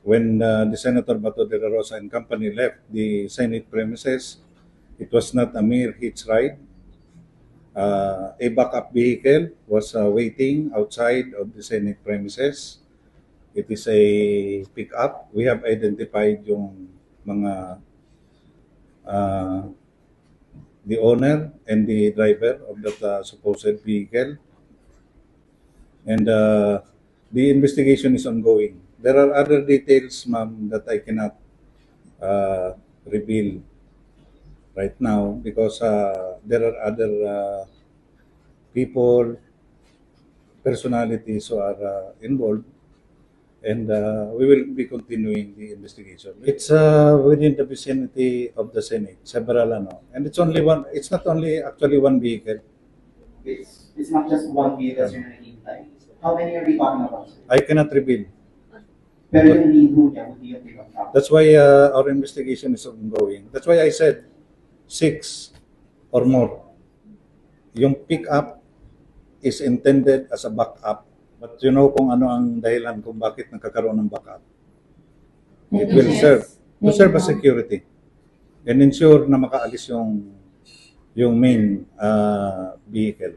when the Senator Bato de la Rosa and company left the Senate premises, it was not a mere hitch ride. A backup vehicle was waiting outside of the Senate premises. It is a pickup. We have identified yung mga the owner and the driver of that supposed vehicle. And the investigation is ongoing. There are other details, ma'am, that I cannot reveal right now because there are other people, personalities who are involved, and we will be continuing the investigation. It's within the vicinity of the Senate, several and it's only one. It's not only actually one vehicle. It's not just one vehicle that's nakikita. How many are we talking about, sir? I cannot reveal. Pero yung lead ho niya would be a pickup truck. That's why our investigation is ongoing. That's why I said 6 or more. Yung pick-up is intended as a backup. But you know kung ano ang dahilan kung bakit nagkakaroon ng backup. It will serve as security and ensure na makaalis yung main vehicle.